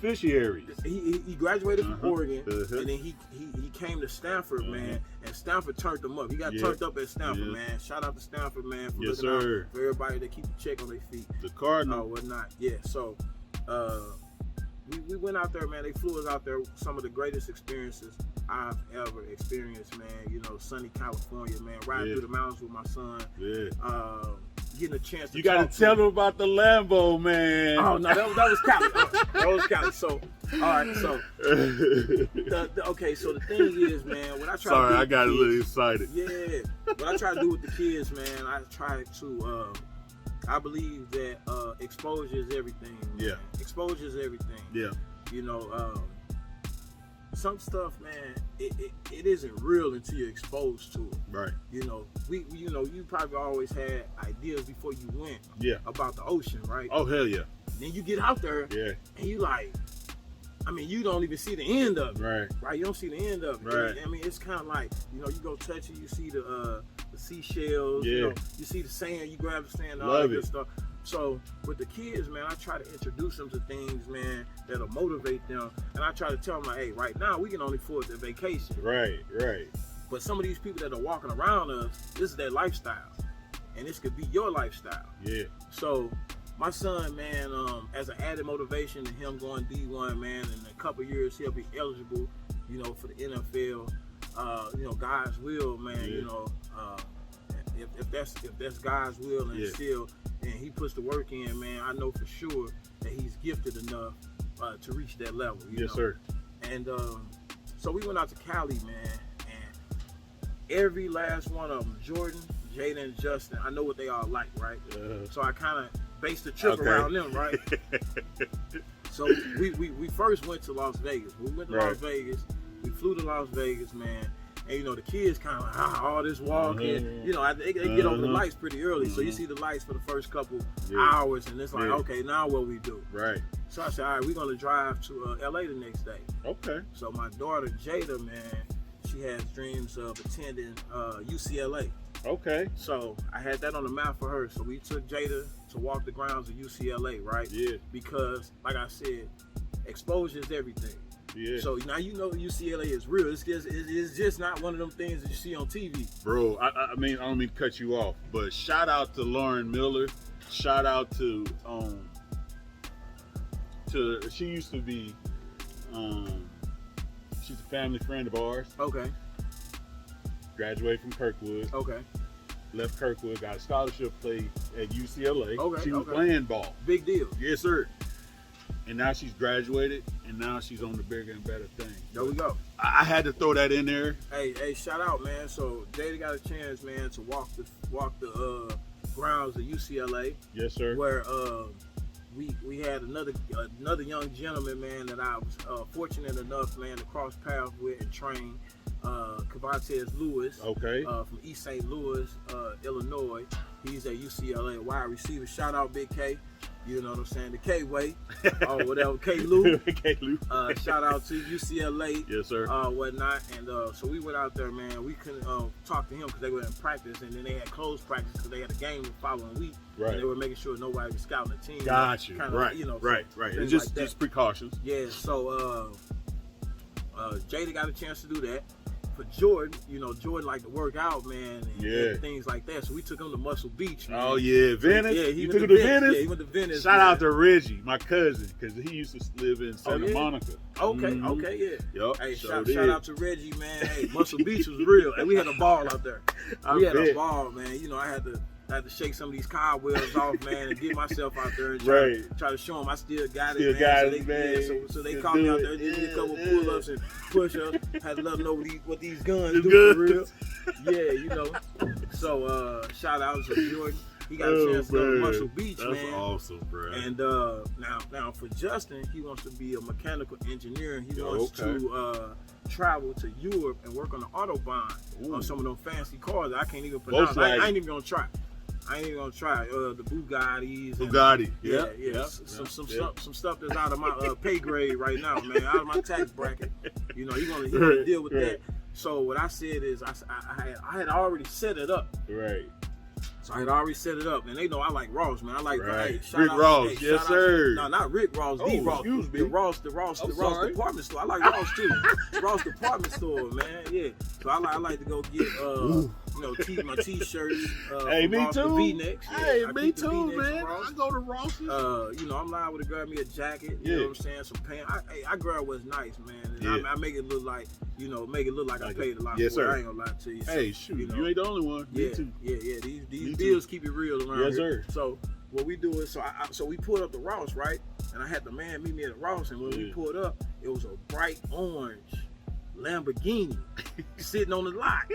beneficiaries. He graduated from Oregon, and then he came to Stanford, man, and Stanford turned him up. He got turned up at Stanford, man. Shout out to Stanford, man, for looking out for everybody that keep the check on their feet. The Cardinal. Whatnot. Yeah, so we went out there, man. They flew us out there. Some of the greatest experiences I've ever experienced, man. You know, sunny California, man. Riding through the mountains with my son. Yeah. Getting a chance to You got to tell them about the Lambo, man. Oh, no, that was Cali. That was Cali. So, all right, so, okay, so the thing is, man, what I try to do I got a little excited. Yeah, what I try to do with the kids, man, I try to, I believe that exposure is everything. Man. Yeah. Exposure is everything. Yeah. You know, some stuff, man, it isn't real until you're exposed to it. Right. You know, you probably always had ideas before you went about the ocean, right? Oh, hell yeah. Then you get out there and you like, I mean, you don't even see the end of it. Right. You don't see the end of it. Right. I mean, it's kind of like, you know, you go touch it, you see the seashells, you know, you see the sand, you grab the sand, all that good stuff. So with the kids, man, I try to introduce them to things, man, that'll motivate them. And I try to tell them, like, hey, right now we can only afford the vacation. Right. But some of these people that are walking around us, this is their lifestyle. And this could be your lifestyle. Yeah. So my son, man, as an added motivation to him going D1, man, in a couple years he'll be eligible, you know, for the NFL. You know, God's will, man, you know, if that's God's will and still, and he puts the work in, man, I know for sure that he's gifted enough to reach that level. You know? Sir. And so we went out to Cali, man, and every last one of them, Jordan, Jada, and Justin, I know what they all like, right? So I kind of based the trip around them, right? So we first went to Las Vegas. We went to Las Vegas. We flew to Las Vegas, man. And, you know, the kids kind of like, all this walking. You know, they get over the lights pretty early. So you see the lights for the first couple hours. And it's like, okay, now what we do? Right. So I said, all right, we're going to drive to L.A. the next day. Okay. So my daughter, Jada, man, she has dreams of attending UCLA. Okay. So I had that on the map for her. So we took Jada to walk the grounds of UCLA, right? Yeah. Because, like I said, exposure is everything. Yeah. So now you know UCLA is real. It's just not one of them things that you see on TV. Bro, I mean, I don't mean to cut you off, but shout out to Lauren Miller. Shout out to she used to be she's a family friend of ours. Okay. Graduated from Kirkwood. Okay. Left Kirkwood, got a scholarship, played at UCLA. Okay. She was playing ball. Big deal. Yes, sir. And now she's graduated, and now she's on the bigger and better thing. There we go. I had to throw that in there. Hey, shout out, man. So Jada got a chance, man, to walk the grounds of UCLA. Yes, sir. Where we had another young gentleman, man, that I was fortunate enough, man, to cross paths with and train. Cavantes Lewis. Okay. From East St. Louis, Illinois. He's at UCLA, wide receiver. Shout out Big K. You know what I'm saying? The K-Way, or whatever, K-Lou. K-Lou. Shout out to UCLA. Yes, sir. Whatnot. And so we went out there, man. We couldn't talk to him because they were in practice, and then they had closed practice because they had a game the following week. Right. And they were making sure nobody was scouting the team. Got you. Kinda, right. You know, right. It's just precautions. Yeah. So Jada got a chance to do that. For Jordan, you know, Jordan liked to work out, man, and things like that. So we took him to Muscle Beach, man. Oh, yeah, Venice? Yeah, he took him to Venice? Yeah, he went to Venice. Shout out to Reggie, my cousin, because he used to live in Santa Monica. Okay, okay, yeah. Yep, hey, shout out to Reggie, man. Hey, Muscle Beach was real. And we had a ball out there. We had a ball, man. You know, I had to shake some of these cobwebs off, man, and get myself out there and try to show them I still got it, man. So they called me out there, did a couple pull-ups and push-ups. Had to let them know what these guns do for real. Yeah, you know. So shout out to Jordan. He got a chance to go to Muscle Beach, man. That's awesome, bro. And now for Justin, he wants to be a mechanical engineer, and he wants to travel to Europe and work on the Autobahn on some of them fancy cars that I can't even pronounce. I ain't even gonna try. The Bugattis. Bugatti. Yeah. Some stuff that's out of my pay grade right now, man. Out of my tax bracket. You know, he gonna deal with that. So what I said is, I had already set it up. Right. So I had already set it up, and they know I like Ross, man. I like right. hey, Rick Ross, yes sir. No, not Rick Ross, oh, D Ross, excuse me. the Ross department store. I like Ross too. Ross department store, man. Yeah. So I like to go get my t-shirts. Hey, me Ross, too. the V-necks. Yeah, hey, I me keep the too, V-necks man. from Ross. I go to Ross. I'm liable to grab me a jacket. You know what I'm saying? Some pants. I grab what's nice, man. And I make it look like I paid a lot for it. I ain't gonna lie to you. Hey, shoot, you ain't the only one. Yeah, me too. Yeah. These deals keep it real around here. Yes, sir. So what we do is, so we pulled up the Ross, right? And I had the man meet me at the Ross, and when we pulled up, it was a bright orange Lamborghini sitting on the lot.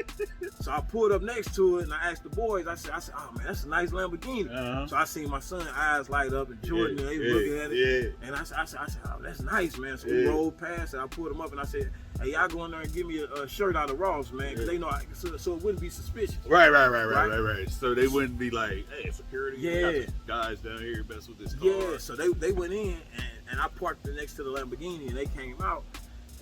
So I pulled up next to it, and I asked the boys. I said, oh man, that's a nice Lamborghini. Uh-huh. So I seen my son eyes light up, and Jordan, they was looking at it. And I said, oh, that's nice, man. So we rolled past, and I pulled him up, and I said, hey, y'all go in there and give me a shirt out of Ross, man, because they know, so it wouldn't be suspicious. Right. So they wouldn't be like, hey, security, we got guys down here mess with this car. Yeah, so they went in, and I parked next to the Lamborghini, and they came out,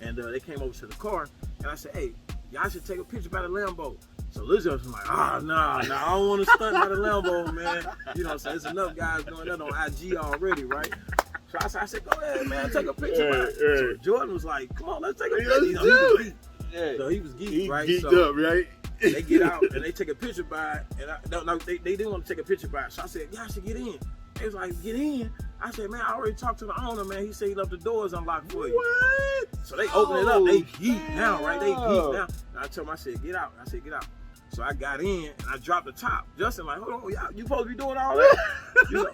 and they came over to the car, and I said, hey, y'all should take a picture by the Lambo. So Lizzie was like, nah, I don't want to stunt by the Lambo, man. You know, so there's enough guys doing that on IG already, right? So I said, go ahead, man, take a picture by it. So Jordan was like, come on, let's take a picture. You know, he was geek. So he was geek, right? Geeked so up, right? They get out, and they take a picture by it, and they didn't want to take a picture by it. So I said, y'all should get in. They was like, get in. I said, man, I already talked to the owner, man. He said he left the doors unlocked for you. What? So they open it up. They geek now, right? They geek now. And I told him, I said, get out. I said, get out. So I got in, and I dropped the top. Justin like, hold on, y'all, you supposed to be doing all that? You know?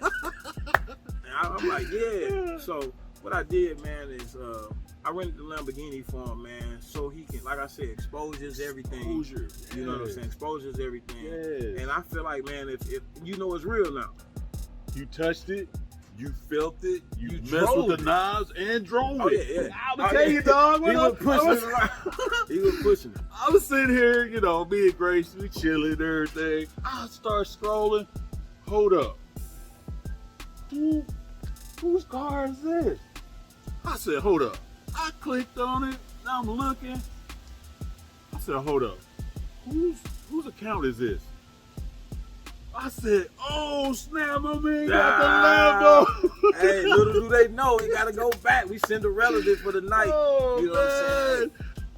And I'm like, yeah. So what I did, man, is I rented the Lamborghini for him, man, so he can, like I said, exposure's everything. Exposure. You know what I'm saying? Exposure's everything. Yes. And I feel like, man, if you know it's real now. You touched it, you felt it, you messed drove with the knobs and drove it. Yeah. I'll tell you, dog. He was pushing it around. He was pushing it. I was sitting here, me and Grace, we chilling and everything. I start scrolling. Hold up. Whose car is this? I said, hold up. I clicked on it. Now I'm looking. I said, hold up. Whose account is this? I said, oh, snap, my man got the Lambo. Hey, little do they know, he got to go back. We send a relative for the night. Oh, you know man.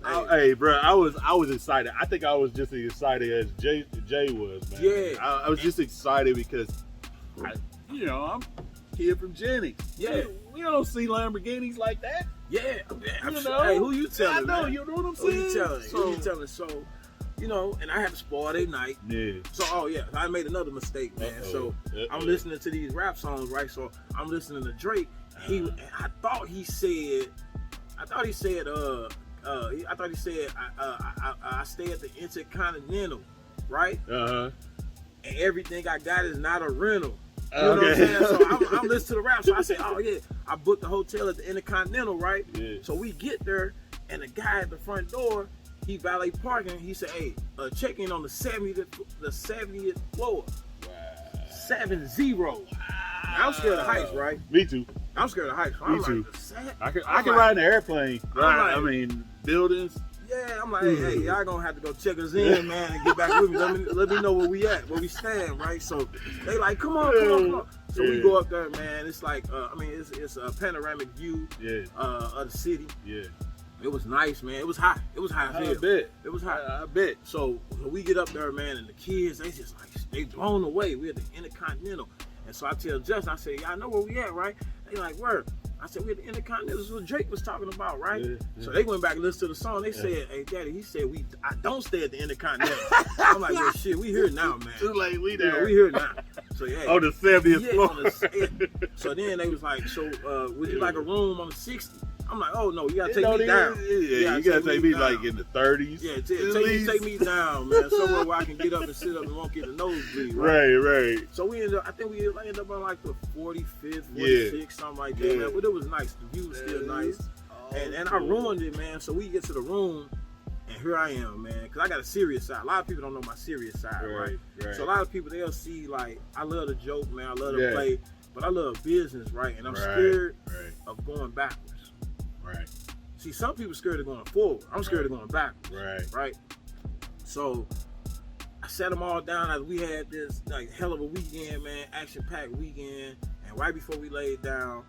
what I'm saying? Hey, bro, I was excited. I think I was just as excited as Jay was, man. Yeah. I was just excited because, I'm kid from Jennings. Yeah. We don't see Lamborghinis like that. Yeah. Hey, who you telling, I know, man? you know what I'm Who saying? you telling? So, and I had to spoil their night. Yeah. So, I made another mistake, man. So, I'm listening to these rap songs, right? So, I'm listening to Drake. I thought he said, I stay at the Intercontinental, right? Uh-huh. And everything I got is not a rental. You know what I'm saying? So I'm listening to the rap. So I say, I booked the hotel at the Intercontinental, right? Yeah. So we get there, and the guy at the front door, he valet parking. He said, hey, check in on the 70th floor. Wow. 70. Wow. I'm scared of heights, right? Me too. I'm scared of heights. So Me too. I can ride in an airplane. Right? I mean, buildings. Yeah, I'm like, hey, y'all gonna have to go check us in, man, and get back with me. Let me know where we at, where we stand, right? So they like, come on. So we go up there, man. It's like, it's a panoramic view of the city. Yeah. It was nice, man. It was hot. It was hot. I bet. It was hot. I bet. So we get up there, man, and the kids, they just like, they blown away. We're at the Intercontinental. And so I tell Justin, I say, y'all know where we at, right? They like, where? I said, we're at the Intercontinental. This is what Drake was talking about, right? Yeah. So they went back and listened to the song. They said, hey, Daddy, he said, I don't stay at the Intercontinental. I'm like, well, shit, we here now, man. Too late, we there. We here now. So, yeah. On the 70th floor. So then they was like, would you like a room on the 60th? I'm like, oh, no, you got to take me down. Yeah, you got to take me like in the 30s. Yeah, take me down, man. Somewhere where I can get up and sit up and won't get a nosebleed, right? Right. So we ended up on like the 45th, 46th, something like that, man. But it was nice. The view was still nice. And I ruined it, man. So we get to the room, and here I am, man. Because I got a serious side. A lot of people don't know my serious side, right? So a lot of people, they'll see, like, I love to joke, man. I love to play. But I love business, right? And I'm scared of going backwards. Right. See, some people scared of going forward. I'm scared of going backwards. Right. Right. So I sat them all down as we had this like hell of a weekend, man, action-packed weekend. And right before we laid down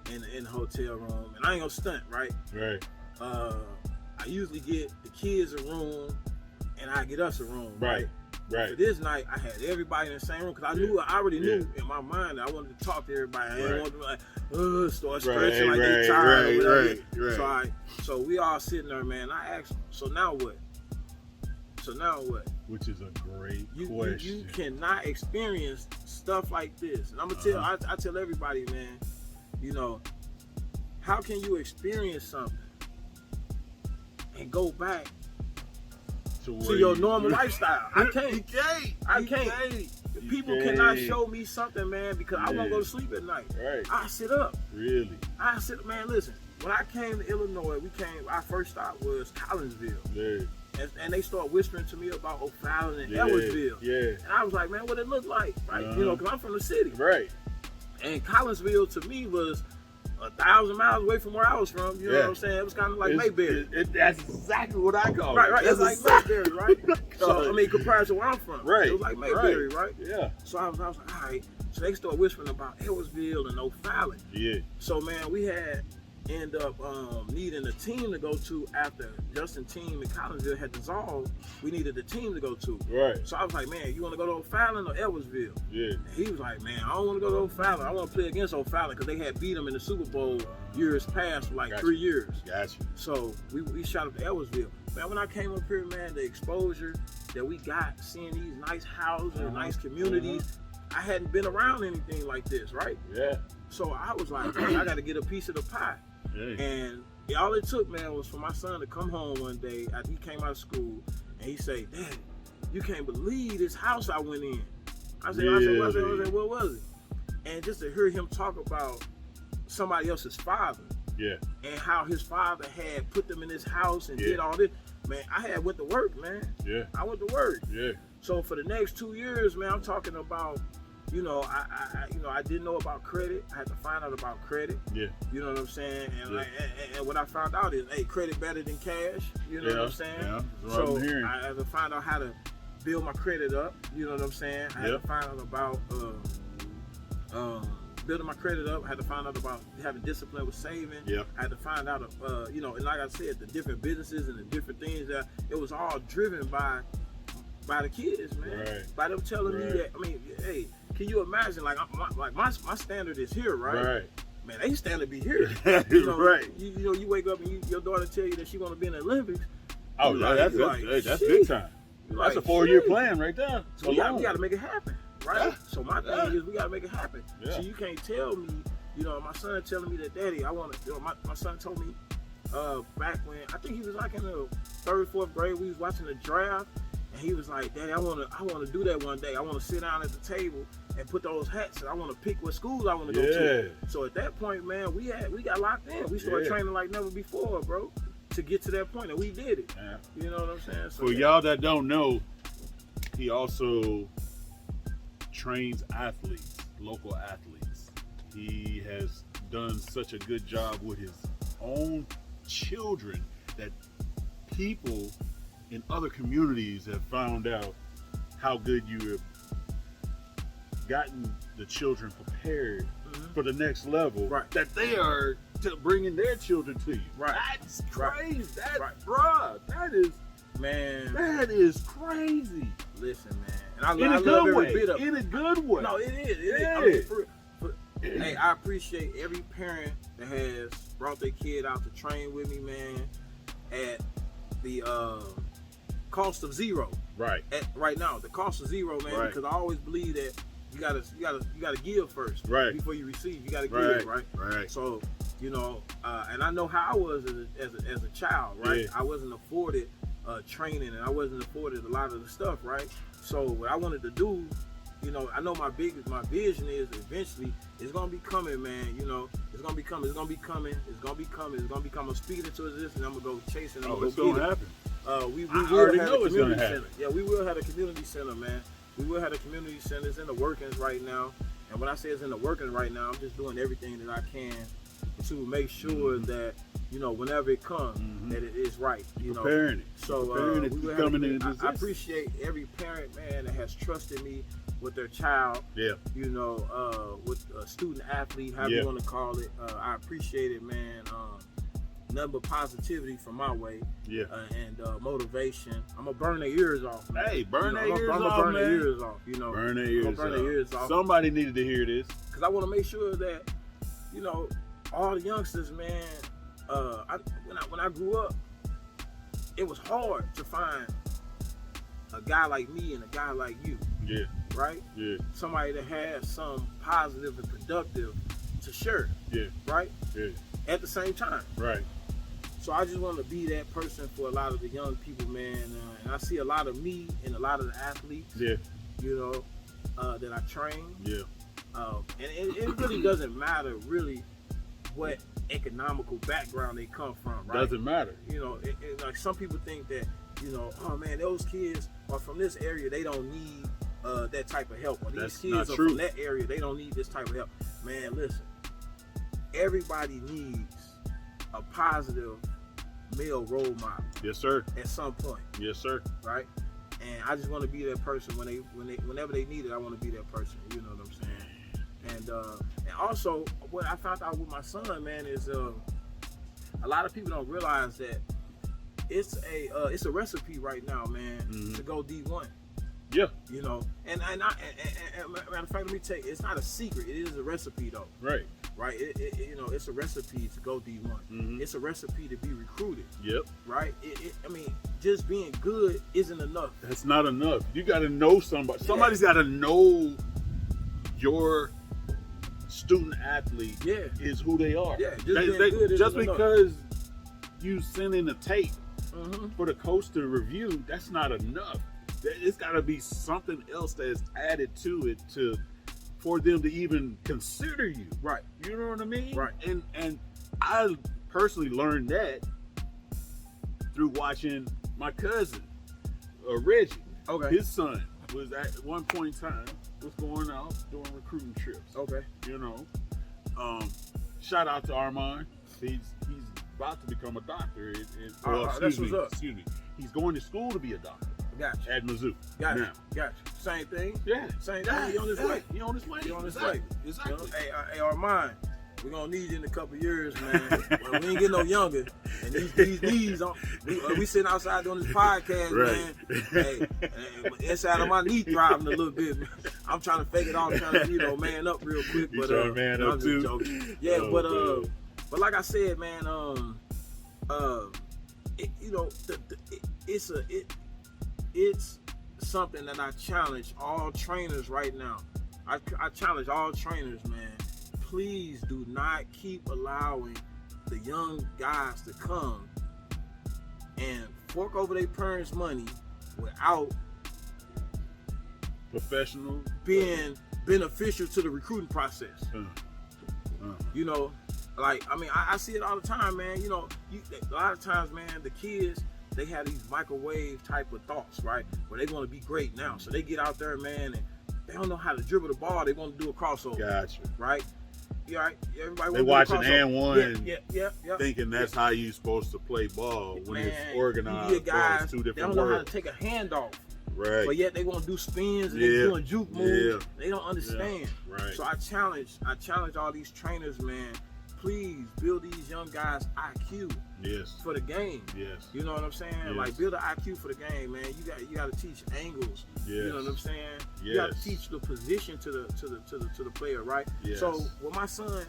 in the hotel room, and I ain't gonna stunt, right? Right. I usually get the kids a room, and I get us a room, Right. Right. For this night, I had everybody in the same room because I already knew in my mind that I wanted to talk to everybody. I didn't want to be like, start stretching like they tired or whatever. Right. So we all sitting there, man. I asked, so now what? Which is a great question. You cannot experience stuff like this. And I'm going to tell, I tell everybody, man, you know, how can you experience something and go back to your normal lifestyle? I can't. I can't. People cannot show me something, man, because I won't go to sleep at night. Right. I sit up. Really? Man, listen. When I came to Illinois, our first stop was Collinsville. Yeah. And they start whispering to me about O'Fallon and Edwardsville. Yeah. And I was like, man, what it look like? Right? You know, because I'm from the city. Right. And Collinsville to me was 1,000 miles away from where I was from. You know what I'm saying? It was kind of like Mayberry. That's exactly what I call it. Right. It's like Mayberry, right? So, I mean, compared to where I'm from. Right. It was like Mayberry, right? Yeah. So I was like, all right. So they start whispering about Edwardsville and O'Fallon. Yeah. So, man, we end up needing a team to go to after Justin's team in Collinsville had dissolved. We needed a team to go to. Right. So I was like, man, you want to go to O'Fallon or Edwardsville? Yeah. And he was like, man, I don't want to go to O'Fallon. I want to play against O'Fallon because they had beat them in the Super Bowl years past for like 3 years. Gotcha. So we shot up to Edwardsville. Man, when I came up here, man, the exposure that we got, seeing these nice houses, nice communities, I hadn't been around anything like this, right? Yeah. So I was like, man, I got to get a piece of the pie. Yeah. And all it took, man, was for my son to come home one day after he came out of school, and he say, Dad, you can't believe this house I went in. I said, what was it? And just to hear him talk about somebody else's father, and how his father had put them in his house and did all this, man, I had went to work, man. Yeah. I went to work. Yeah. So for the next 2 years, man, I'm talking about, you know, I didn't know about credit. I had to find out about credit. Yeah. You know what I'm saying? And, and what I found out is, hey, credit better than cash. You know what I'm saying? Yeah. So I had to find out how to build my credit up. You know what I'm saying? I had to find out about building my credit up. I had to find out about having discipline with saving. Yeah. I had to find out, you know, and like I said, the different businesses and the different things that it was all driven by the kids, man. Right. By them telling me that. I mean, hey. Can you imagine, my standard is here, right? Right. Man, they standard be here. You know, right. You know, you wake up and your daughter tell you that she want to be in the Olympics. Oh, that's big time. That's a 4-year plan right there. So we got to make it happen, right? Yeah. So my thing is we got to make it happen. Yeah. So you can't tell me, you know, my son telling me that, Daddy, I want to, you know, my son told me back when, I think he was like in the 3rd, 4th grade, we was watching the draft. And he was like, Daddy, I want to do that one day. I want to sit down at the table and put those hats, and I want to pick what schools I want to go to. So at that point, man, we got locked in. We started training like never before, bro, to get to that point, and we did it. Yeah. You know what I'm saying? So, for y'all that don't know, he also trains athletes, local athletes. He has done such a good job with his own children that people in other communities have found out how good you have gotten the children prepared for the next level that they are bringing their children to you. Right. That's crazy. Bruh, that is crazy. Listen, man. And I love every bit of it. In a good way. No, it is. I mean, hey, I appreciate every parent that has brought their kid out to train with me, man, at the cost of zero. Right. Right now, the cost of zero, man, because I always believe that you gotta give first. Right. Before you receive, you gotta give, right? Right. So, you know, and I know how I was as a child, right? Yeah. I wasn't afforded training, and I wasn't afforded a lot of the stuff, right? So what I wanted to do, you know, I know my vision is eventually it's gonna be coming, man. You know, it's gonna be coming. I'm speeding to existence, and I'm gonna go chasing. It's gonna happen. We will have a community center. Yeah, we will have a community center, man. We will have a community center. It's in the workings right now. And when I say it's in the workings right now, I'm just doing everything that I can to make sure that, you know, whenever it comes, that it is right. You know, preparing it. So preparing it coming into I appreciate every parent, man, that has trusted me with their child. Yeah. You know, with a student athlete, however you want to call it. I appreciate it, man. Nothing but positivity from my way. Yeah. And motivation. I'm gonna burn their ears off, man. Hey, burn their ears off, man. Burn their ears off. You know, burn their ears off. Somebody needed to hear this. Cause I want to make sure that, you know, all the youngsters, man. When I grew up, it was hard to find a guy like me and a guy like you. Yeah. Right? Yeah. Somebody that has some positive and productive to share. Yeah. Right? Yeah. At the same time. Right. So I just want to be that person for a lot of the young people, man. And I see a lot of me and a lot of the athletes. Yeah. You know, that I train. Yeah. And it really doesn't matter really what economical background they come from, right? Doesn't matter. You know, like some people think that, you know, oh man, those kids are from this area, they don't need that type of help. Or these kids are from that area, they don't need this type of help. Man, listen, everybody needs a positive male role model. Yes, sir. At some point. Yes, sir. Right? And I just want to be that person whenever they need it. I want to be that person. You know what I'm saying? And also, what I found out with my son, man, is a lot of people don't realize that it's a recipe right now, man, to go D1. Yeah. You know, and matter of fact, let me tell you, it's not a secret. It is a recipe, though. Right. Right. You know, it's a recipe to go D1. It's a recipe to be recruited. Yep. Right. I mean, just being good isn't enough. That's not enough. You got to know somebody. Yeah. Somebody's got to know your student athlete is who they are. Yeah. Just because you send in a tape for the coach to review, that's not enough. It's got to be something else that's added to it for them to even consider you. Right. You know what I mean? Right. And I personally learned that through watching my cousin, Reggie. Okay. His son was at one point in time was going out doing recruiting trips. Okay. You know, shout out to Armand. He's about to become a doctor. Excuse me. He's going to school to be a doctor. Gotcha. At Mizzou. Gotcha. Same thing. Yeah. Same thing. He on his way. He on his way. Exactly. You know, hey, Armand, we're gonna need you in a couple years, man. Well, we ain't getting no younger. And these knees, we sitting outside doing this podcast, man. Hey, inside of my knee throbbing a little bit. Man. I'm trying to fake it all, trying to, man up real quick. But man up too. Joking. Yeah, but like I said, man, it's something that I challenge all trainers right now. I challenge all trainers, man. Please do not keep allowing the young guys to come and fork over their parents' money without professional being beneficial to the recruiting process. You know, like, I mean, I see it all the time, man. You know, a lot of times, man, the kids, they have these microwave type of thoughts, right? Where they want to be great now. So they get out there, man, and they don't know how to dribble the ball. They want to do a crossover. Gotcha. Right? You all right? Everybody they watching and one, yeah, thinking that's how you supposed to play ball when it's organized. Guys, two different they don't know how to take a handoff. Right. But yet they want to do spins and they're doing juke moves. They don't understand. Yeah. Right. So I challenge all these trainers, man. Please build these young guys' IQ for the game. Yes. You know what I'm saying? Yes. Like, build an IQ for the game, man. You got to teach angles. Yes. You know what I'm saying? Yes. You got to teach the position to the player, right? Yes. So with my son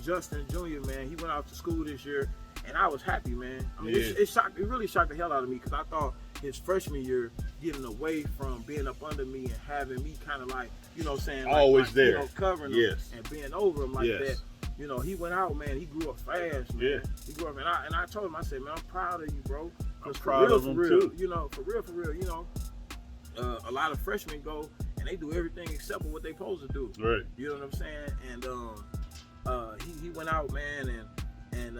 Justin Jr., man, he went out to school this year, and I was happy, man. I mean, it really shocked the hell out of me, because I thought his freshman year, getting away from being up under me and having me kind of like, you know what I'm saying? Always there. You know, covering him and being over him like that. You know, he went out, man. He grew up fast, man. Yeah. He grew up, and I told him, I said, man, I'm proud of you, bro. I'm proud of him too. You know, for real. You know, a lot of freshmen go and they do everything except for what they supposed to do. Right. You know what I'm saying? And he went out, man, and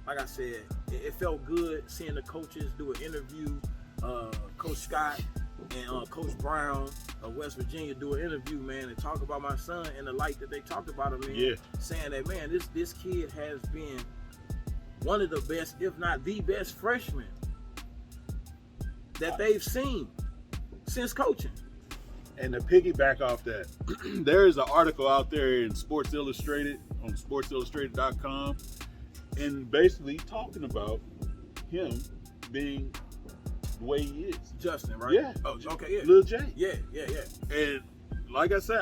like I said, it felt good seeing the coaches do an interview. Coach Scott and Coach Brown of West Virginia do an interview, man, and talk about my son in the light that they talked about him in, saying that, man, this kid has been one of the best, if not the best freshman that they've seen since coaching. And to piggyback off that, there is an article out there in Sports Illustrated on sportsillustrated.com, and basically talking about him being the way he is. Justin, right? Yeah. Oh, okay, yeah. Lil J. Yeah. And like I said,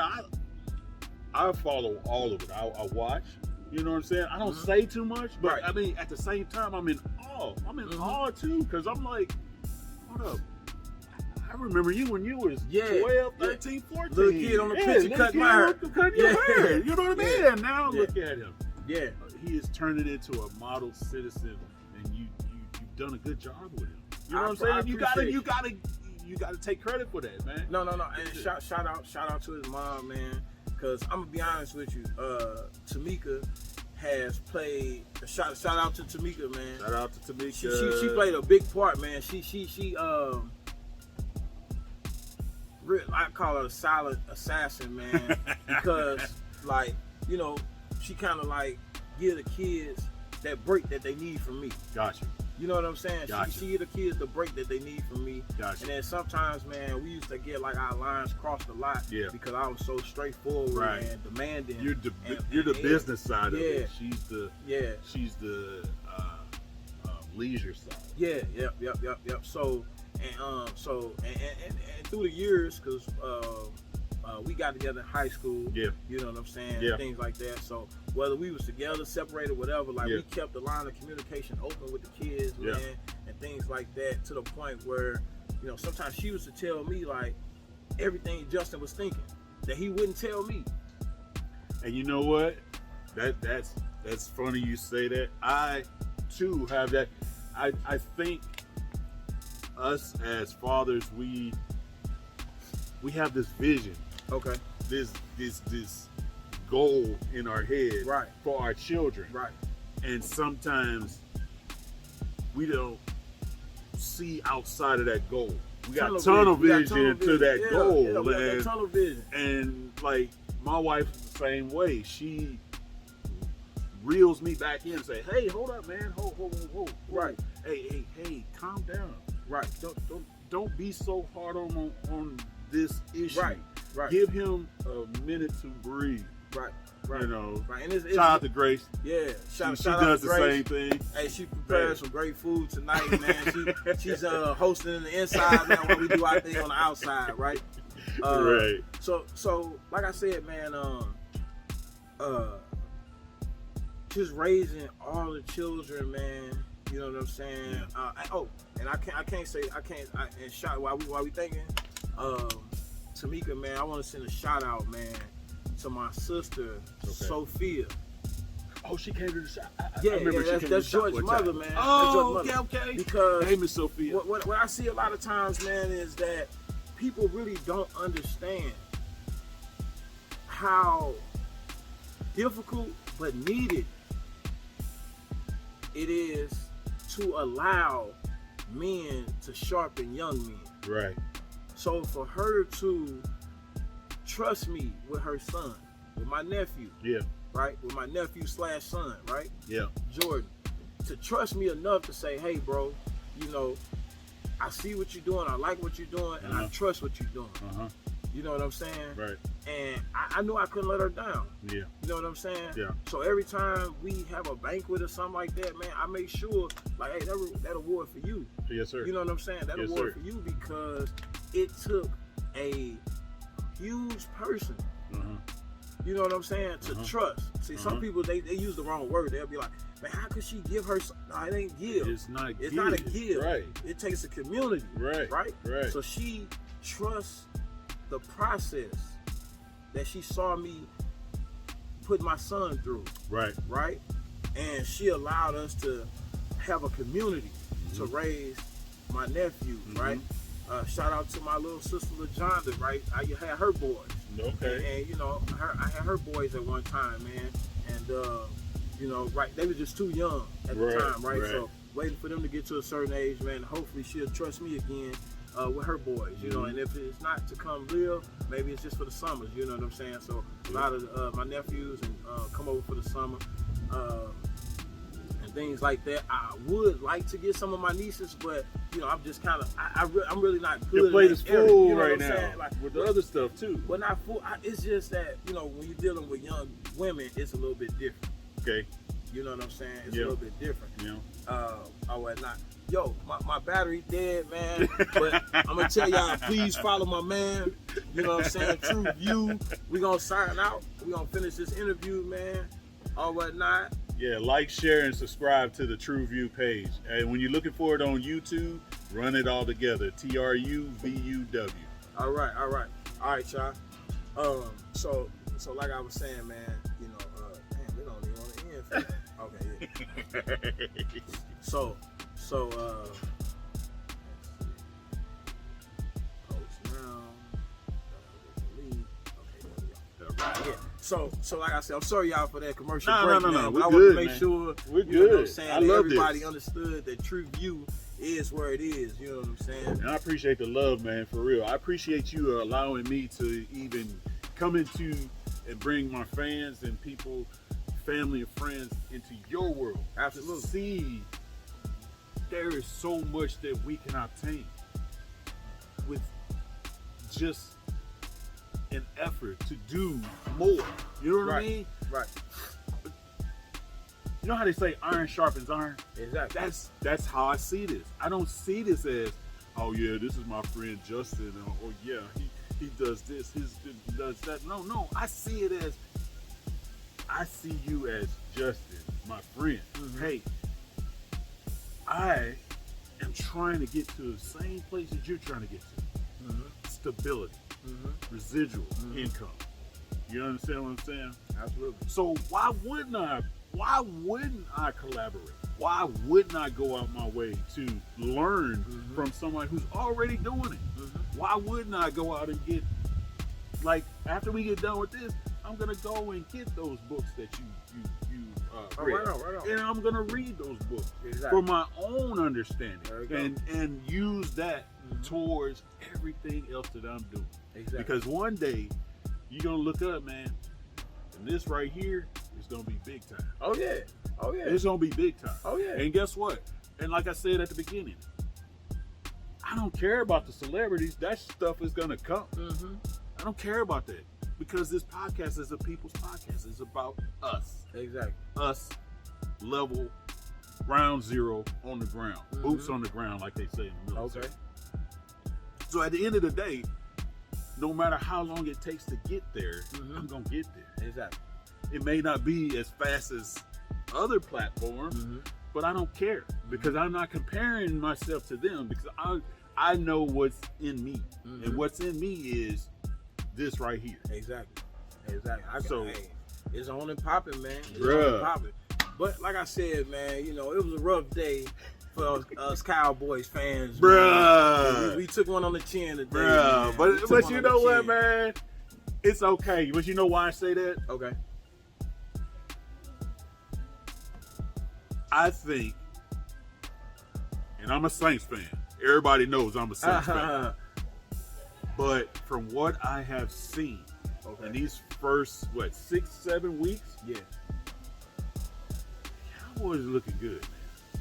I follow all of it. I watch. You know what I'm saying? I don't say too much, but right. I mean, at the same time, I'm in awe. I'm in awe too, because I'm like, hold up. I remember you when you was 12, 13, 14. Little kid on the picture cutting my hair. Cutting your hair. You know what I mean? And now look at him. Yeah. He is turning into a model citizen, and you've done a good job with him. You know what I'm saying? You gotta take credit for that, man. No. And shout out to his mom, man. Because I'm gonna be honest with you, Tamika has played. Shout out to Tamika, man. Shout out to Tamika. She played a big part, man. I call her a silent assassin, man, because like, you know, she kind of like give the kids that break that they need from me. Gotcha. You know what I'm saying? Gotcha. She give the kids the break that they need from me. Gotcha. And then sometimes, man, we used to get like our lines crossed a lot because I was so straightforward and demanding. You're the business side of it. She's the leisure side. Yep. So and through the years, because we got together in high school. Yeah. You know what I'm saying? Yeah. Things like that. So whether we was together, separated, whatever, like we kept the line of communication open with the kids, man, and things like that, to the point where, you know, sometimes she used to tell me like everything Justin was thinking that he wouldn't tell me. And you know what? That's funny you say that. I too have that. I think us as fathers, we have this vision. Okay. This goal in our head for our children. Right. And sometimes we don't see outside of that goal. We got tunnel vision to that goal. Yeah, we got tunnel vision. And like my wife's the same way. She reels me back in and say, "Hey, hold up, man. Hold. Right. Hey, calm down. Right. Don't be so hard on this issue. Right. Give him a minute to breathe. Right. You know. Right. And shout out to Grace. Yeah. She does the same thing. Hey, she prepared some great food tonight, man. She's hosting in the inside now while we do our thing on the outside, right? Right. So like I said, man, just raising all the children, man. You know what I'm saying? And I can't shout while we thinking. Tamika, man, I want to send a shout out, man, to my sister, Sophia. Oh, she came to the shop. That's George's mother, man. Oh, okay. Because hey, Miss Sophia. What I see a lot of times, man, is that people really don't understand how difficult but needed it is to allow men to sharpen young men. Right. So for her to trust me with her son, with my nephew, right, with my nephew/son, right, Jordan, to trust me enough to say, hey, bro, you know, I see what you're doing, I like what you're doing, and I trust what you're doing. You know what I'm saying? Right. And I knew I couldn't let her down. Yeah. You know what I'm saying? Yeah. So every time we have a banquet or something like that, man, I make sure, like, hey, that award for you. Yes, sir. You know what I'm saying? That award for you, because it took a huge person, you know what I'm saying, to trust. See, some people, they use the wrong word. They'll be like, man, how could she give her some? No, it ain't give. It's not a give. Right. It takes a community. Right. So she trusts the process that she saw me put my son through. Right. And she allowed us to have a community to raise my nephew. Right. Shout out to my little sister LaJonda. Right. I had her boys. Okay. And you know, I had her boys at one time, man. And you know, they were just too young at the time. Right. So waiting for them to get to a certain age, man. Hopefully she'll trust me again. With her boys, you know, and if it's not to come live, maybe it's just for the summers, you know what I'm saying? So a lot of my nephews and come over for the summer, and things like that. I would like to get some of my nieces, but you know, I'm just kind of, I'm really not good. Your plate is full you know right now, like, with the other stuff too. But not full. It's just that, you know, when you're dealing with young women, it's a little bit different. Okay. You know what I'm saying? It's a little bit different. Yeah. Or whatnot. Yo, my battery dead, man. But I'm gonna tell y'all, please follow my man. You know what I'm saying? TruVuw. We gonna sign out. We gonna finish this interview, man. Or whatnot. Yeah, like, share, and subscribe to the TruVuw page. And when you're looking for it on YouTube, run it all together. TruVuw. All right, y'all. So like I was saying, man, you know, damn, we don't even want to end. Okay, yeah. So, let's see. Post now. Delete. Okay, there we go. Yeah. So like I said, I'm sorry y'all for that commercial break. No. But I We're want good, to make man. sure We're you know what I'm good. saying, I that love everybody this. understood that TruVuw is where it is. You know what I'm saying? And I appreciate the love, man, for real. I appreciate you allowing me to even come into and bring my fans and people, family and friends into your world. Absolutely. To see there is so much that we can obtain with just an effort to do more. You know what I mean? Right. You know how they say iron sharpens iron? Exactly. That's how I see this. I don't see this as, oh yeah, this is my friend Justin, or yeah, he does this, he does that. No, I see it as, I see you as Justin, my friend. Mm-hmm. Hey, I am trying to get to the same place that you're trying to get to. Mm-hmm. Stability, residual income. You understand what I'm saying? Absolutely. So why wouldn't I collaborate? Why wouldn't I go out my way to learn from someone who's already doing it? Why wouldn't I go out and get, like, after we get done with this, I'm gonna go and get those books that you read. Right on. And I'm gonna read those books Exactly. for my own understanding, There you go. and use that towards everything else that I'm doing. Exactly. Because one day you're gonna look up, man, and this right here is gonna be big time. Oh yeah. It's gonna be big time. Oh yeah. And guess what? And like I said at the beginning, I don't care about the celebrities. That stuff is gonna come. I don't care about that, because this podcast is a people's podcast. It's about us. Exactly. Us, level, ground zero on the ground. Boots on the ground, like they say in the military. Okay. So at the end of the day, no matter how long it takes to get there, I'm gonna get there. Exactly. It may not be as fast as other platforms, but I don't care, because I'm not comparing myself to them, because I know what's in me, and what's in me is this right here. Exactly. So, hey, it's on and popping, man. It's Bruh. on and popping. But like I said, man, you know, it was a rough day for us Cowboys fans. Bruh. Man. We took one on the chin today. Bruh, Man. but you know what, man? It's okay. But you know why I say that? Okay. I think, and I'm a Saints fan. Everybody knows I'm a Saints fan. But from what I have seen in these first, 6-7 weeks, Cowboys are looking good, man.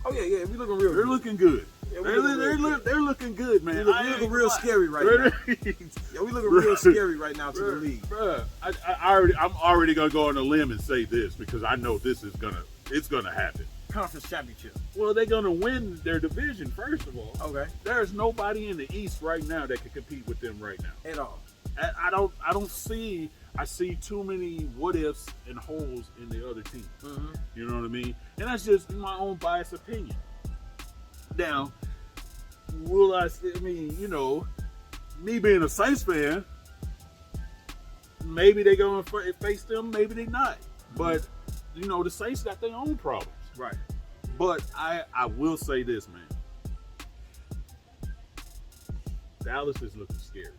Oh yeah, we looking real. They're looking good. Yeah, they're looking good, man. We looking real scary right now. Yeah, we looking real scary right now to the league. Bruh, I'm already gonna go on a limb and say this, because I know it's gonna happen. Conference championship. Well, they're gonna win their division first of all. Okay. There's nobody in the East right now that can compete with them right now. At all. I don't see. I see too many what ifs and holes in the other team. You know what I mean? And that's just my own biased opinion. Now, I mean, you know, me being a Saints fan, maybe they're going to face them, maybe they not. But, you know, the Saints got their own problems. Right. But I will say this, man. Dallas is looking scary.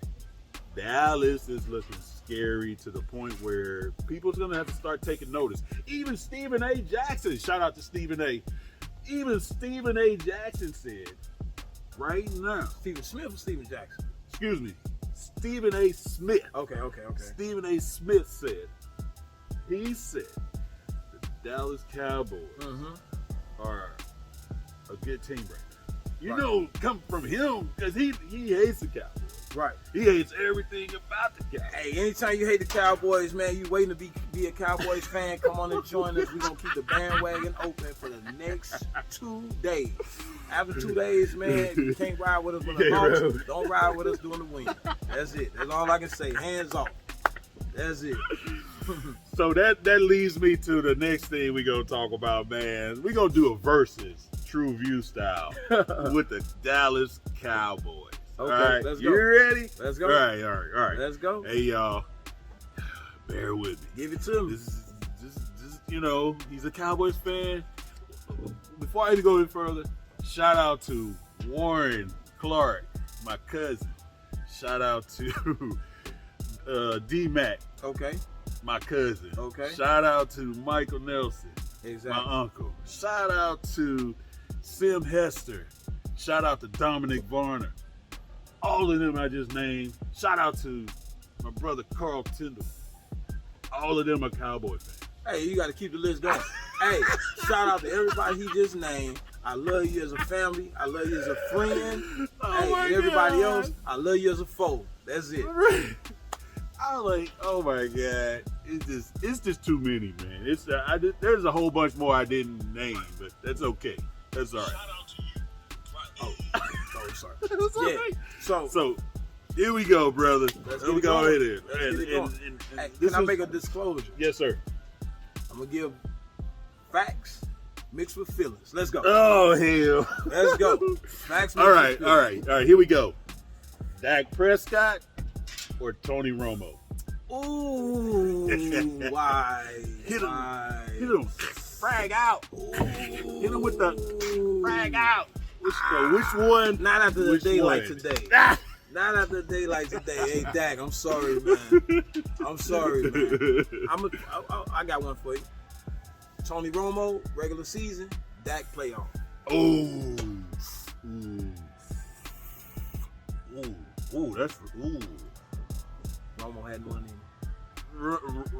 Dallas is looking scary to the point where people's going to have to start taking notice. Even Stephen A. Jackson, shout out to Stephen A. Even Stephen A. Jackson said, right now. Stephen Smith or Stephen Jackson? Excuse me. Stephen A. Smith. Okay. Stephen A. Smith said, he said, the Dallas Cowboys are a good team right now. You know, come from him, because he hates the Cowboys. Right. He hates everything about the Cowboys. Hey, anytime you hate the Cowboys, man, you waiting to be a Cowboys fan, come on and join us. We're going to keep the bandwagon open for the next 2 days. After 2 days, man, if you can't ride with us when the loss, don't ride with us during the win. That's it. That's all I can say. Hands off. That's it. So that leads me to the next thing we're going to talk about, man. We're going to do a versus TruVuw style with the Dallas Cowboys. Okay, all right, let's go. You ready? Let's go. All right. Let's go. Hey, y'all, bear with me. Give it to me. This you know, he's a Cowboys fan. Before I even go any further, shout out to Warren Clark, my cousin. Shout out to D-Mac, Okay. my cousin. Okay. Shout out to Michael Nelson, Exactly. my uncle. Shout out to Sim Hester. Shout out to Dominic Varner. All of them I just named. Shout out to my brother Carl Tyndall. All of them are Cowboy fans. Hey, you got to keep the list going. Hey, shout out to everybody he just named. I love you as a family. I love you as a friend. And everybody else, I love you as a foe. That's it. I was like, oh my God, it's just too many, man. There's a whole bunch more I didn't name, but that's okay. That's all right. Shout out to you. Oh, sorry. That's all Yeah. right. So Here we go, brother. Let's Here get we it go going. ahead. Let's get it going. Hey, this can I was- make a disclosure? Yes, sir. I'm going to give facts mixed with feelings. Let's go. Oh hell. Let's go. Facts mixed All right. with feelings. Here we go. Dak Prescott or Tony Romo? Ooh, why? Hit him. Why? Hit him. Frag out. Hit him with the frag out. Which one? Not after a Which day one? like today. Ah! Not after a day like today. Hey, Dak, I'm sorry, man. I'm sorry, man. I got one for you. Tony Romo, regular season. Dak, playoff. Ooh. That's Romo had money.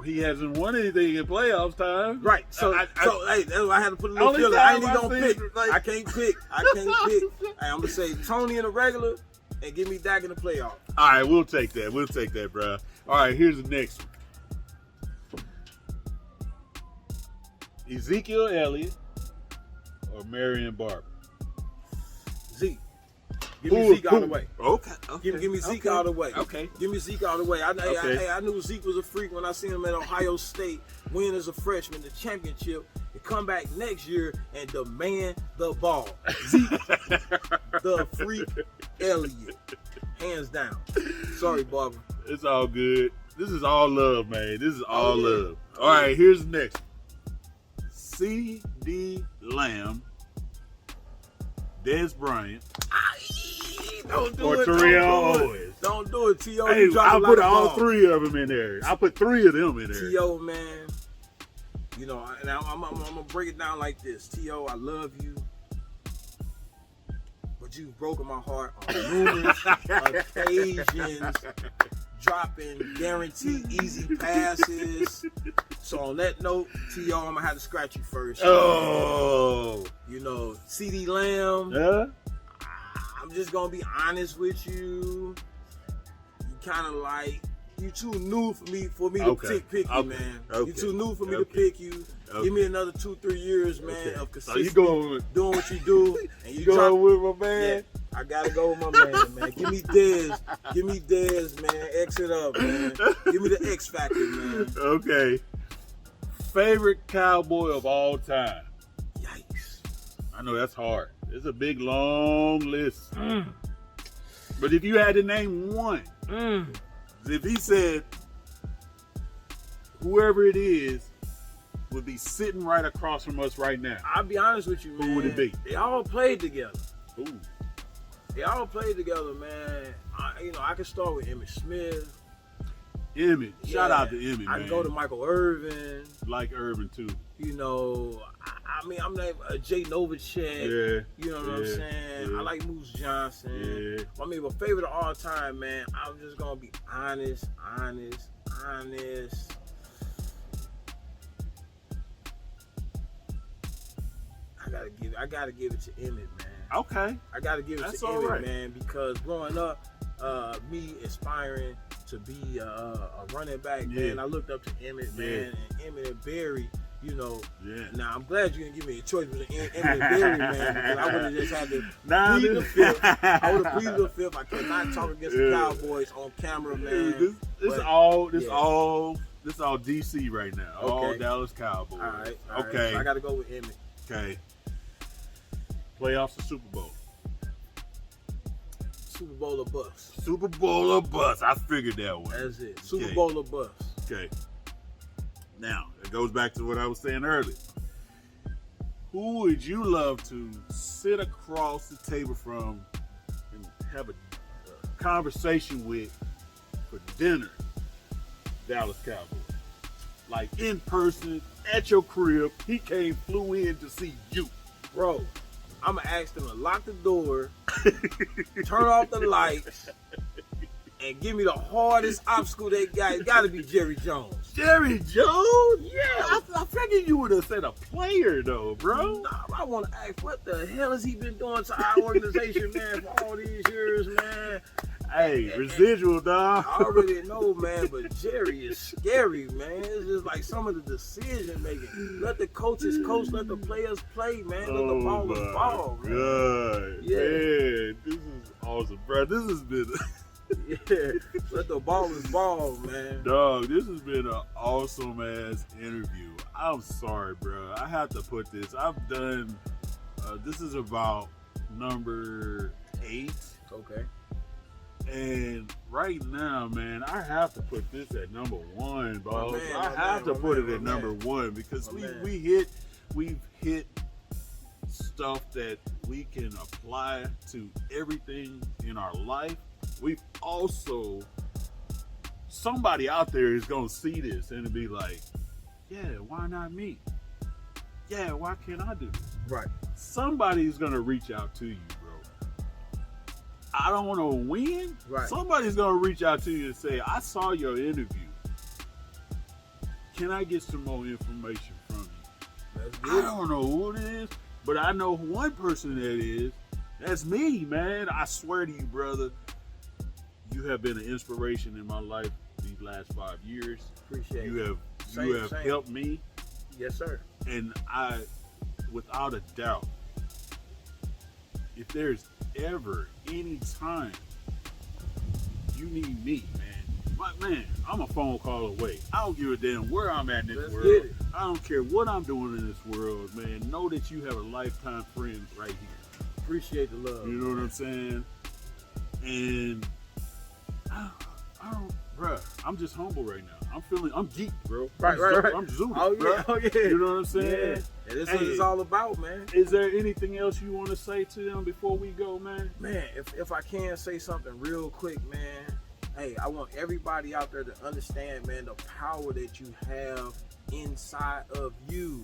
he hasn't won anything in playoffs time. Right. So, hey, that's why I had to put a little Only filler. I time ain't even I gonna seen pick. it, like- I can't pick. Hey, I'm gonna say Tony in the regular and give me Dak in the playoff. All right, we'll take that, bro. All right, here's the next one. Ezekiel Elliott or Marion Barber? Zeke. Give me Zeke out of the way. Okay. Give me Zeke out of the way. Okay. Give me Zeke out of the way. Okay. I knew Zeke was a freak when I seen him at Ohio State win as a freshman the championship and come back next year and demand the ball. Zeke, the freak Elliott. Hands down. Sorry, Barbara. It's all good. This is all love, man. This is all yeah. love. All right, here's the next one. C.D. Lamb, Dez Bryant, Don't do or it. Terrell Don't do Owens. it. Don't do it, T.O. Hey, You dropped I'll a lot put of all balls. three of them in there. I'll put three of them in there. T.O., man, you know, and I'm going to break it down like this. T.O., I love you, but you've broken my heart on numerous occasions, dropping guaranteed easy passes. So on that note, T.O., I'm going to have to scratch you first. Oh. You know, C.D. Lamb, Yeah? I'm just going to be honest with you. You kind of like, you too new for me to pick you, man. Okay. You too new for me to pick you. Okay. Give me another 2-3 years, man, of So you consistency, going doing what you do, and you going with my Yeah, man? I gotta go with my man. Give me Dez, man. X it up, man. Give me the X factor, man. Okay. Favorite Cowboy of all time? Yikes. I know that's hard. It's a big, long list. But if you had to name one, if he said whoever it is would be sitting right across from us right now, I'll be honest with you, man. Who would it be? They all played together. ooh, They all played together, man. I can start with Emmitt Smith. Emmett. Shout Yeah. out to Emmett, I man. can go to Michael Irvin. Like Urban too. You know, I'm like Jay Novacek. Yeah. You know what I'm saying? Yeah. I like Moose Johnson. Yeah. I mean, my favorite of all time, man, I'm just going to be honest. I I gotta give it to Emmett, man. Okay. I gotta give it to Emmett, man, because growing up, me aspiring to be a running back, man, I looked up to Emmett, man, and Emmett and Barry. You know, now I'm glad you didn't give me a choice between Emmett and Barry, man, because I would have just had to plead the fifth. I would have pleaded the fifth. I cannot talk against the Cowboys on camera, man. This all DC right now. All Dallas Cowboys. All right. Okay. So I got to go with Emmett. Okay. Playoffs or Super Bowl? Super Bowl or bust. Super Bowl or bust. I figured that one. That's it. Super Bowl or bust. Okay. Now, it goes back to what I was saying earlier. Who would you love to sit across the table from and have a conversation with for dinner? Dallas Cowboys. Like in person, at your crib, he flew in to see you. Bro, I'm going to ask them to lock the door, turn off the lights, and give me the hardest obstacle they got. It's got to be Jerry Jones. Jerry Jones? Yeah, I figured you would have said a player, though, bro. Nah, I want to ask, what the hell has he been doing to our organization, man, for all these years, man? Hey, residual, dog. I already know, man, but Jerry is scary, man. It's just like some of the decision making. Let the coaches coach, let the players play, man. Let the ball is ball, man. God, yeah. Man, this is awesome, bro. This has been... Let the ball is ball, man. Dog, this has been an awesome ass interview. I'm sorry, bro. I have to put this. I've done. This is about number 8. Okay. And right now, man, I have to put this at number 1, boss. I have to put it at number 1 because we've hit stuff that we can apply to everything in our life. We've also, somebody out there is going to see this and be like, yeah, why not me? Yeah, why can't I do this? Right. Somebody's going to reach out to you, bro. I don't want to win. Right. Somebody's going to reach out to you and say, I saw your interview. Can I get some more information from you? That's good. I don't know who it is, but I know one person that is. That's me, man. I swear to you, brother. You have been an inspiration in my life these last 5 years. Appreciate you it. You have helped me. Yes, sir. And I, without a doubt, if there's ever any time you need me, man, I'm a phone call away. I don't give a damn where I'm at in this world. I don't care what I'm doing in this world, man. Know that you have a lifetime friend right here. Appreciate the love. You know what I'm saying? And bruh, I'm just humble right now. I'm geeked, bro. Right. I'm zooted, bro. You know what I'm saying? Yeah. And this is what it's all about, man. Is there anything else you want to say to them before we go, man? Man, if I can say something real quick, man. Hey, I want everybody out there to understand, man, the power that you have inside of you.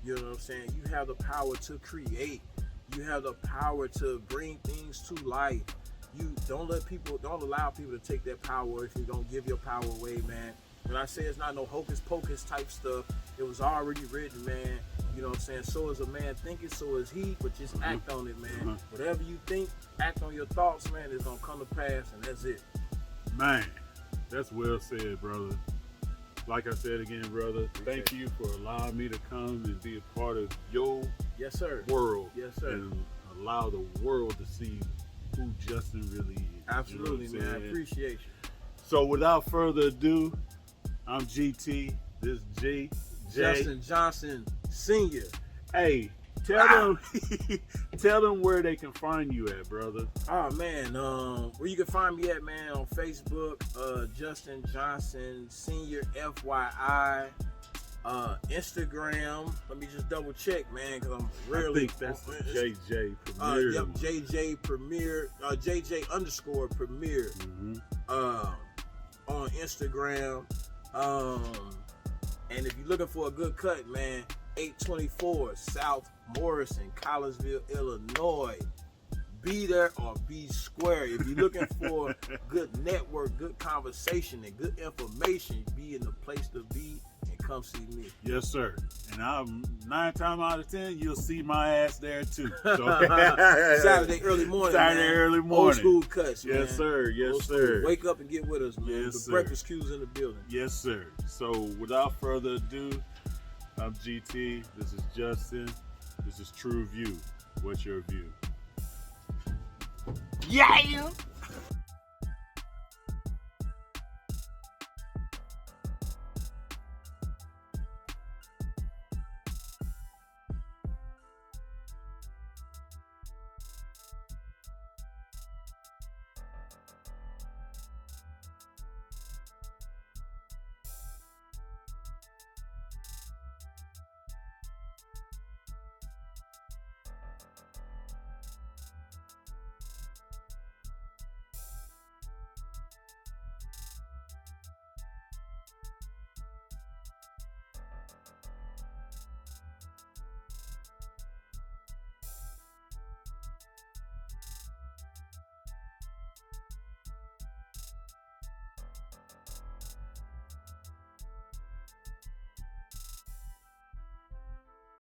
You know what I'm saying? You have the power to create. You have the power to bring things to life. You don't allow people to take that power if you don't give your power away, man. When I say it's not no hocus pocus type stuff, it was already written, man. You know what I'm saying? So is a man thinking, so is he, but just act on it, man. Whatever you think, act on your thoughts, man, it's gonna come to pass, and that's it. Man, that's well said, brother. Like I said again, brother, thank you for allowing me to come and be a part of your world. Yes, sir. And allow the world to see who Justin really is. Absolutely, you know man. I appreciate you. So without further ado, I'm GT. This G. Justin Johnson Sr. Hey, tell them where they can find you at, brother. Oh man, where you can find me at, man, on Facebook, Justin Johnson Sr. FYI. Instagram, let me just double check, man, because I'm rarely. I think that's JJ Premier. Yep, JJ Premier, JJ underscore Premier on Instagram. And if you're looking for a good cut, man, 824 South Morrison, Collinsville, Illinois. Be there or be square. If you're looking for good network, good conversation, and good information, be in the place to be. come see me. Yes, sir. And I'm 9 times out of 10, you'll see my ass there too. So, Saturday early morning. Saturday man. early morning. Old school cuts, man. Yes, sir. Yes, Old sir. School. Wake up and get with us, man. Yes, the sir. breakfast queue's in the building. Yes, sir. So without further ado, I'm GT. This is Justin. This is TruVuw. What's your view? Yeah.